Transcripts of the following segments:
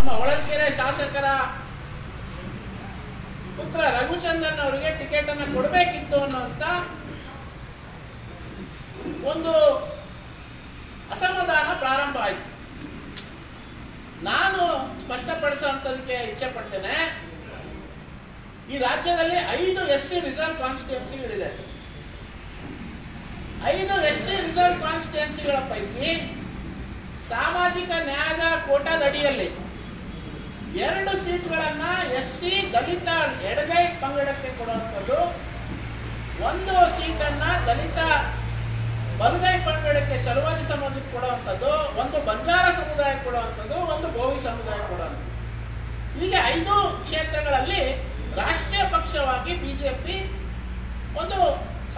ನಮ್ಮ ಹೊಳಲ್ಕೆರೆ ಶಾಸಕರ ಪುತ್ರ ರಘುಚಂದನ್ ಅವರಿಗೆ ಟಿಕೆಟ್ ಅನ್ನು ಕೊಡಬೇಕಿತ್ತು ಅನ್ನುವಂತ ಒಂದು ಅಸಮಾಧಾನ ಪ್ರಾರಂಭ ಆಯಿತು. ನಾನು ಸ್ಪಷ್ಟಪಡಿಸುವಂತದಕ್ಕೆ ಇಚ್ಛೆ ಪಡ್ತೇನೆ, ಈ ರಾಜ್ಯದಲ್ಲಿ 5 SC ರಿಸರ್ವ್ ಕಾನ್ಸ್ಟಿಟ್ಯೂನ್ಸಿಗಳಿದೆ. 5 SC ರಿಸರ್ವ್ ಕಾನ್ಸ್ಟಿಟ್ಯೂನ್ಸಿಗಳ ಪೈಕಿ ಸಾಮಾಜಿಕ ನ್ಯಾಯದ ಕೋಟಾದಡಿಯಲ್ಲಿ 2 ಸೀಟ್ಗಳನ್ನ SC ದಲಿತ ಎಡಗೈ ಪಂಗಡಕ್ಕೆ ಕೊಡುವಂಥದ್ದು, 1 ಸೀಟನ್ನ ದಲಿತ ಬಲಗೈ ಪಂಗಡಕ್ಕೆ ಚಲವಾದಿ ಸಮಾಜಕ್ಕೆ ಕೊಡುವಂಥದ್ದು, 1 ಬಂಜಾರ ಸಮುದಾಯಕ್ಕೆ ಕೊಡುವಂಥದ್ದು, 1 ಗೋವಿ ಸಮುದಾಯಕ್ಕೆ ಕೊಡುವಂಥದ್ದು. ಹೀಗೆ 5 ಕ್ಷೇತ್ರಗಳಲ್ಲಿ ರಾಷ್ಟ್ರೀಯ ಪಕ್ಷವಾಗಿ ಬಿಜೆಪಿ ಒಂದು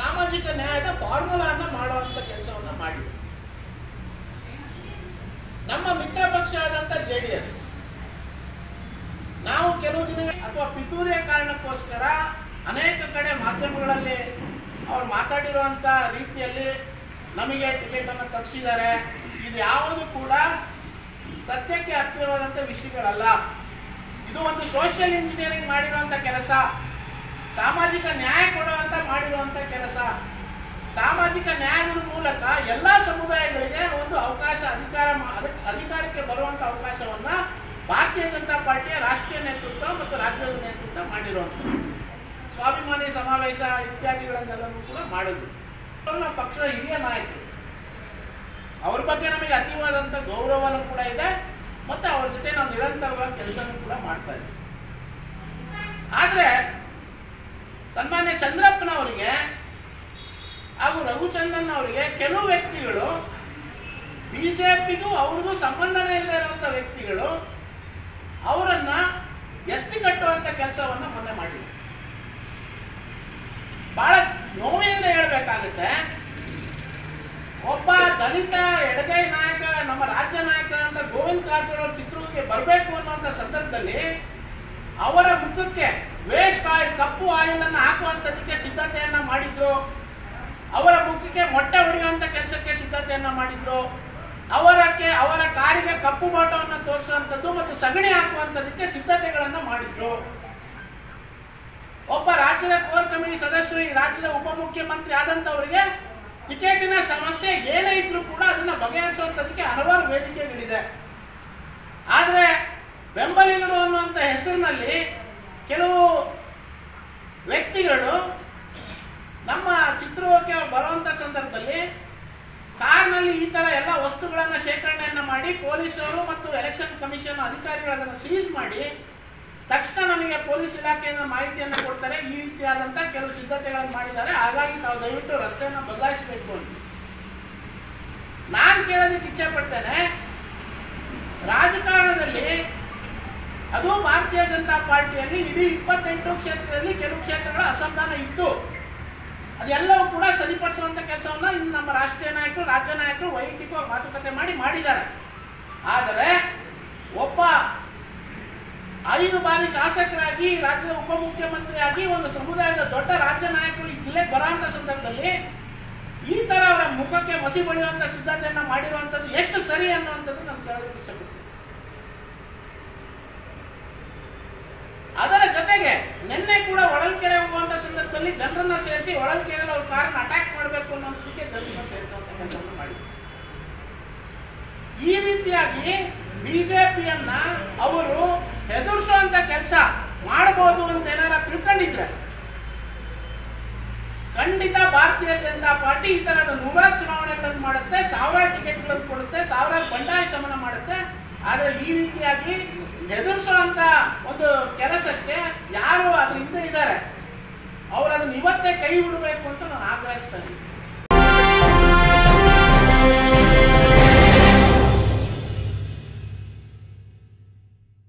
ಸಾಮಾಜಿಕ ನ್ಯಾಯದ ಫಾರ್ಮುಲಾನ ಮಾಡುವಂತ ಕೆಲಸವನ್ನ ಮಾಡಿದೆ. ನಮ್ಮ ಮಿತ್ರ ಪಕ್ಷ ಆದಂತ JDS ನಾವು ಕೆಲವು ದಿನ ಅಥವಾ ಪಿತೂರಿಯ ಕಾರಣಕ್ಕೋಸ್ಕರ ಅನೇಕ ಕಡೆ ಮಾಧ್ಯಮಗಳಲ್ಲಿ ಅವ್ರು ಮಾತಾಡಿರುವಂತ ರೀತಿಯಲ್ಲಿ ನಮಗೆ ಟಿಕೆಟ್ ಅನ್ನು ತಪ್ಪಿಸಿದ್ದಾರೆ. ಇದು ಯಾವುದು ಕೂಡ ಸತ್ಯಕ್ಕೆ ಹತ್ತಿರವಾದಂತ ವಿಷಯಗಳಲ್ಲ. ಇದು ಒಂದು ಸೋಷಿಯಲ್ ಇಂಜಿನಿಯರಿಂಗ್ ಮಾಡಿರುವಂತ ಕೆಲಸ, ಸಾಮಾಜಿಕ ನ್ಯಾಯ ಕೊಡುವಂತ ಮಾಡಿರುವಂತ ಕೆಲಸ. ಸಾಮಾಜಿಕ ನ್ಯಾಯದ ಮೂಲಕ ಎಲ್ಲಾ ಸಮುದಾಯಗಳಿಗೆ ಒಂದು ಅವಕಾಶ, ಅಧಿಕಾರಕ್ಕೆ ಬರುವಂತ ಅವಕಾಶವನ್ನ ಭಾರತೀಯ ಜನತಾ ಪಾರ್ಟಿಯ ರಾಷ್ಟ್ರೀಯ ನೇತೃತ್ವ ಮತ್ತು ರಾಜ್ಯದ ನೇತೃತ್ವ ಮಾಡಿರುವಂತ ಸ್ವಾಭಿಮಾನಿ ಸಮಾವೇಶ ಇತ್ಯಾದಿಗಳನ್ನೆಲ್ಲರೂ ಕೂಡ ಮಾಡಿದ್ರು. ನಮ್ಮ ಪಕ್ಷದ ಹಿರಿಯ ನಾಯಕರು, ಅವ್ರ ಬಗ್ಗೆ ನಮಗೆ ಅತಿವಾದಂತ ಗೌರವನೂ ಕೂಡ ಇದೆ ಮತ್ತೆ ಅವ್ರ ಜೊತೆ ನಾವು ನಿರಂತರವಾಗಿ ಕೆಲಸನೂ ಕೂಡ ಮಾಡ್ತಾ ಇದ್ದೀವಿ. ಆದ್ರೆ ಸನ್ಮಾನ್ಯ ಚಂದ್ರಪ್ಪನವರಿಗೆ ಹಾಗೂ ರಘುಚಂದನ್ ಅವರಿಗೆ ಕೆಲವು ವ್ಯಕ್ತಿಗಳು, ಬಿಜೆಪಿಗೂ ಅವ್ರಿಗೂ ಸಂಬಂಧನೇ ಇಲ್ಲದೆ ಇರುವಂತ ವ್ಯಕ್ತಿಗಳು ಅವರನ್ನ ಎತ್ತಿ ಕಟ್ಟುವಂತ ಕೆಲಸವನ್ನ ಮೊನ್ನೆ ಮಾಡಿದ್ರು. ಬಹಳ ನೋವಿಂದ ಹೇಳ್ಬೇಕಾಗುತ್ತೆ, ಒಬ್ಬ ದಲಿತ ಎಡಗೈ ನಾಯಕ, ನಮ್ಮ ರಾಜ್ಯ ನಾಯಕರಾದ ಗೋವಿಂದ ಕಾರಜೋಳ ಅವರು ಚಿತ್ರದುರ್ಗಕ್ಕೆ ಬರಬೇಕು ಅನ್ನುವಂತ ಸಂದರ್ಭದಲ್ಲಿ ಅವರ ಮುಖಕ್ಕೆ ವೇಸ್ಟ್ ಆಯಿಲ್, ಕಪ್ಪು ಆಯಿಲ್ ಅನ್ನು ಹಾಕುವಂತದಕ್ಕೆ ಸಿದ್ಧತೆಯನ್ನ ಮಾಡಿದ್ರು. ಅವರ ಮುಖಕ್ಕೆ ಮೊಟ್ಟೆ ಹೊಡೆಯುವಂತ ಕೆಲಸಕ್ಕೆ ಸಿದ್ಧತೆಯನ್ನ ಮಾಡಿದ್ರು. ಅವರ ಕಾರಿಗೆ ಕಪ್ಪು ಬಾಟವನ್ನು ತೋರಿಸುವಂತದ್ದು ಮತ್ತು ಸಗಣಿ ಹಾಕುವಂತದಕ್ಕೆ ಸಿದ್ಧತೆಗಳನ್ನ ಮಾಡಿದ್ರು. ಒಬ್ಬ ರಾಜ್ಯದ ಕೋರ್ ಕಮಿಟಿ ಸದಸ್ಯರು, ಈ ರಾಜ್ಯದ ಉಪಮುಖ್ಯಮಂತ್ರಿ ಆದಂತವರಿಗೆ ಟಿಕೆಟಿನ ಸಮಸ್ಯೆ ಏನೇ ಇದ್ರೂ ಕೂಡ ಅದನ್ನ ಬಗೆಹರಿಸುವಂತದಕ್ಕೆ ಹಲವಾರು ವೇದಿಕೆಗಳಿದೆ. ಆದ್ರೆ ಬೆಂಬಲಿಗರು ಅನ್ನುವಂತ ಹೆಸರಿನಲ್ಲಿ ಕೆಲವು ವ್ಯಕ್ತಿಗಳು ನಮ್ಮ ಚಿತ್ರದುರ್ಗಕ್ಕೆ ಬರುವಂತ ಸಂದರ್ಭದಲ್ಲಿ ಕಾರ್ನಲ್ಲಿ ಈ ತರ ಎಲ್ಲ ವಸ್ತುಗಳನ್ನ ಶೇಖರಣೆಯನ್ನ ಮಾಡಿ ಪೊಲೀಸರು ಮತ್ತು ಎಲೆಕ್ಷನ್ ಕಮಿಷನ್ ಅಧಿಕಾರಿಗಳು ಅದನ್ನು ಸೀಸ್ ಮಾಡಿ ತಕ್ಷಣ ನಮಗೆ ಪೊಲೀಸ್ ಇಲಾಖೆಯಿಂದ ಮಾಹಿತಿಯನ್ನು ಕೊಡ್ತಾರೆ, ಈ ರೀತಿಯಾದಂತ ಕೆಲವು ಸಿದ್ಧತೆಗಳನ್ನು ಮಾಡಿದ್ದಾರೆ, ಹಾಗಾಗಿ ತಾವು ದಯವಿಟ್ಟು ರಸ್ತೆಯನ್ನು ಬದಲಾಯಿಸಬೇಕು ಅಂತ. ನಾನ್ ಕೇಳೋದಕ್ಕೆ ಇಚ್ಛೆ ಪಡ್ತೇನೆ, ರಾಜಕಾರಣದಲ್ಲಿ ಅದು ಭಾರತೀಯ ಜನತಾ ಪಾರ್ಟಿಯಲ್ಲಿ ಇಡೀ 28 ಕ್ಷೇತ್ರದಲ್ಲಿ ಕೆಲವು ಕ್ಷೇತ್ರಗಳ ಅಸಮಾಧಾನ ಇತ್ತು. ಅದೆಲ್ಲವೂ ಕೂಡ ಸರಿಪಡಿಸುವಂತ ಕೆಲಸವನ್ನ ಇನ್ನು ನಮ್ಮ ರಾಷ್ಟ್ರೀಯ ನಾಯಕರು, ರಾಜ್ಯ ನಾಯಕರು ವೈಯಕ್ತಿಕವಾಗಿ ಮಾತುಕತೆ ಮಾಡಿದ್ದಾರೆ. ಆದರೆ ಒಬ್ಬ 5 ಬಾರಿ ಶಾಸಕರಾಗಿ, ರಾಜ್ಯದ ಉಪಮುಖ್ಯಮಂತ್ರಿಯಾಗಿ, ಒಂದು ಸಮುದಾಯದ ದೊಡ್ಡ ರಾಜ್ಯ ನಾಯಕರು ಈ ಜಿಲ್ಲೆಗೆ ಬರುವಂತ ಸಂದರ್ಭದಲ್ಲಿ ಈ ತರ ಅವರ ಮುಖಕ್ಕೆ ಮಸಿ ಬಳಿಯುವಂತ ಸಿದ್ಧತೆಯನ್ನ ಮಾಡಿರುವಂತದ್ದು ಎಷ್ಟು ಸರಿ ಅನ್ನುವಂಥದ್ದು ನಾನು ಕೇಳೋದಕ್ಕೆ ಇಷ್ಟಪಡ್ತೀನಿ. ಅದರ ಜೊತೆಗೆ ನಿನ್ನೆ ಕೂಡ ಹೊಳಲ್ಕೆರೆ ಹೋಗುವಂತ ಸಂದರ್ಭದಲ್ಲಿ ಜನರನ್ನ ಸೇರಿಸಿ ಹೊಳಲ್ಕೆರೆ ಅವ್ರ ಕಾರನ್ನ ಅಟ್ಯಾಕ್ ಮಾಡಬೇಕು ಅನ್ನೋದಕ್ಕೆ ಜನರನ್ನ ಸೇರಿಸುವಂತ ಕೆಲಸವನ್ನು ಮಾಡಿದ್ರು. ಈ ರೀತಿಯಾಗಿ ಬಿಜೆಪಿಯನ್ನ ಅವರು ಎದುರಿಸುವಂತ ಕೆಲಸ ಮಾಡಬಹುದು ಅಂತ ಏನಾರ ತಿಳ್ಕೊಂಡಿದ್ರೆ ಖಂಡಿತ ಭಾರತೀಯ ಜನತಾ ಪಾರ್ಟಿ ಈ ತರದ 100 ಚುನಾವಣೆಗಳನ್ನು ಮಾಡುತ್ತೆ, 1000 ಟಿಕೆಟ್ಗಳನ್ನು ಕೊಡುತ್ತೆ, 1000 ಬಂಡಾಯ ಶಮನ ಮಾಡುತ್ತೆ. ಆದ್ರೆ ಈ ರೀತಿಯಾಗಿ ಎದುರಿಸುವಂತ ಒಂದು ಕೆಲಸಕ್ಕೆ ಯಾರು ಅದ್ರ ಹಿಂದೆ ಇದ್ದಾರೆ, ಅವರು ಅದನ್ನ ಇವತ್ತೇ ಕೈ ಬಿಡಬೇಕು ಅಂತ ನಾನು ಆಗ್ರಹಿಸ್ತೇನೆ.